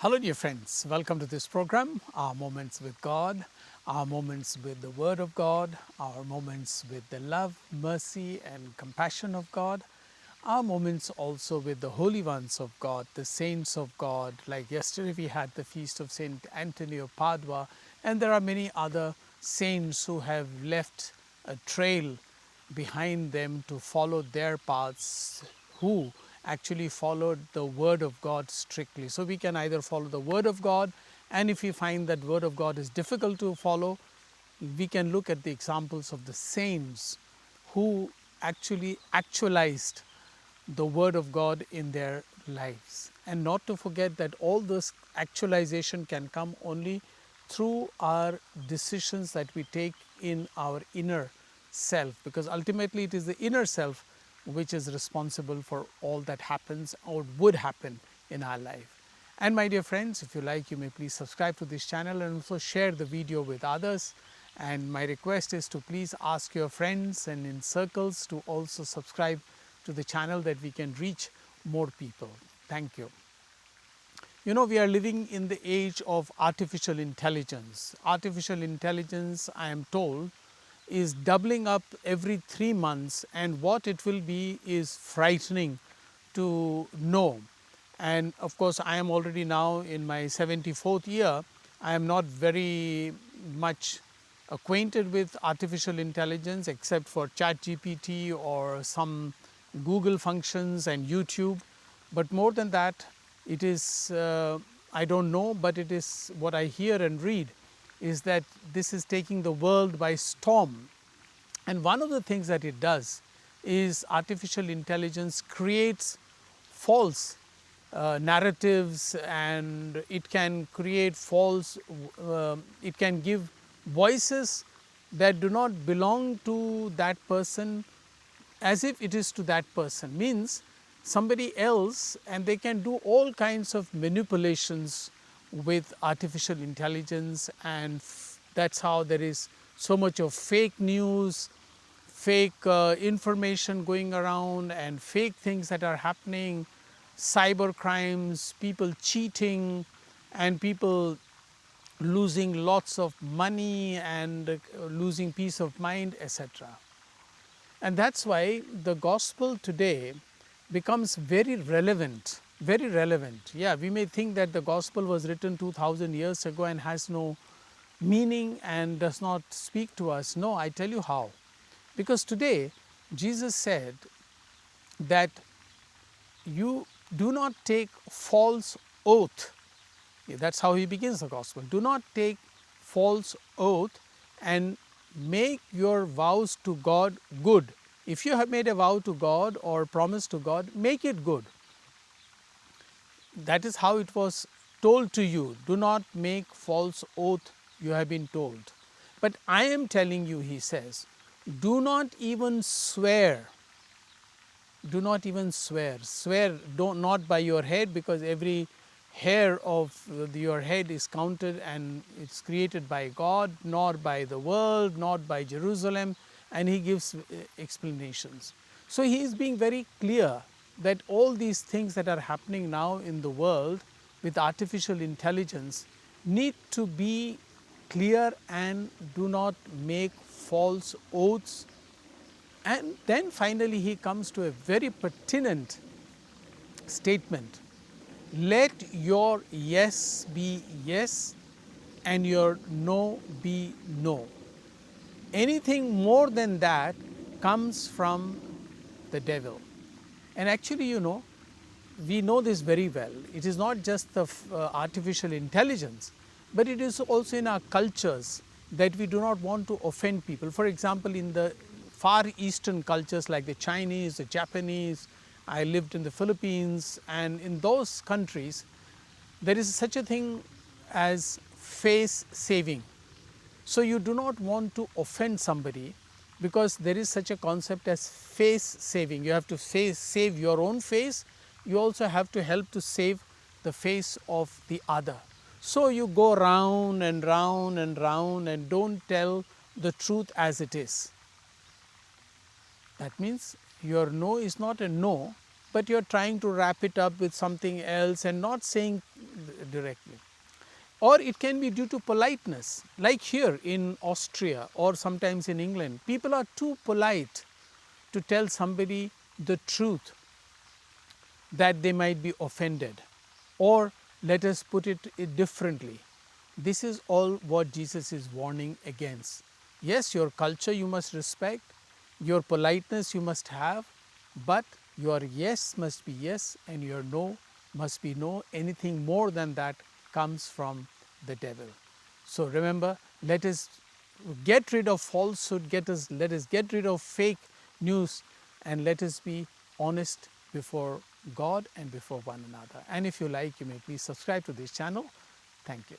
Hello dear friends, welcome to this program, our moments with God, our moments with the Word of God, our moments with the love, mercy and compassion of God, our moments also with the holy ones of God, the saints of God. Like yesterday we had the feast of Saint Anthony of Padua, and there are many other saints who have left a trail behind them to follow their paths, who actually followed the Word of God strictly. So we can either follow the Word of God, and if we find that Word of God is difficult to follow, we can look at the examples of the saints who actually actualized the Word of God in their lives. And not to forget that all this actualization can come only through our decisions that we take in our inner self, because ultimately it is the inner self which is responsible for all that happens or would happen in our life. And my dear friends, if you like, you may please subscribe to this channel and also share the video with others. And my request is to please ask your friends and in circles to also subscribe to the channel, that we can reach more people. Thank you. You know, we are living in the age of artificial intelligence. Artificial intelligence, I am told, is doubling up every 3 months, and what it will be is frightening to know. And of course, I am already now in my 74th year. I am not very much acquainted with artificial intelligence except for ChatGPT or some Google functions and YouTube. But more than that, it is, I don't know, but it is what I hear and read is that this is taking the world by storm. And one of the things that it does is artificial intelligence creates false narratives, and it can create false, it can give voices that do not belong to that person as if it is to that person, means somebody else, and they can do all kinds of manipulations with artificial intelligence. And that's how there is so much of fake news, fake information going around, and fake things that are happening, cyber crimes, people cheating, and people losing lots of money and losing peace of mind, etc. And that's why the gospel today becomes very relevant, very relevant. Yeah, we may think that the gospel was written 2000 years ago and has no meaning and does not speak to us. No, I tell you how. Because today, Jesus said that you do not take false oath. That's how he begins the gospel. Do not take false oath and make your vows to God good. If you have made a vow to God or promise to God, make it good. That is how it was told to you. Do not make false oath, you have been told. But I am telling you, he says, do not even swear. Do not even swear. Swear not by your head, because every hair of your head is counted and it's created by God, nor by the world, not by Jerusalem. And he gives explanations. So he is being very clear that all these things that are happening now in the world with artificial intelligence need to be clear, and do not make false oaths. And then finally he comes to a very pertinent statement. Let your yes be yes and your no be no. Anything more than that comes from the devil. And actually, you know, we know this very well. It is not just the artificial intelligence, but it is also in our cultures that we do not want to offend people. For example, in the Far Eastern cultures like the Chinese, the Japanese, I lived in the Philippines, and in those countries, there is such a thing as face saving. So you do not want to offend somebody, because there is such a concept as face saving. You have to save your own face. You also have to help to save the face of the other. So you go round and round and round and don't tell the truth as it is. That means your no is not a no, but you are trying to wrap it up with something else and not saying directly. Or it can be due to politeness, like here in Austria or sometimes in England. People are too polite to tell somebody the truth that they might be offended. Or let us put it differently. This is all what Jesus is warning against. Yes, your culture you must respect, your politeness you must have, but your yes must be yes and your no must be no. Anything more than that comes from the devil. So remember, let us get rid of falsehood, let us get rid of fake news, and let us be honest before God and before one another. And if you like, you may please subscribe to this channel. Thank you.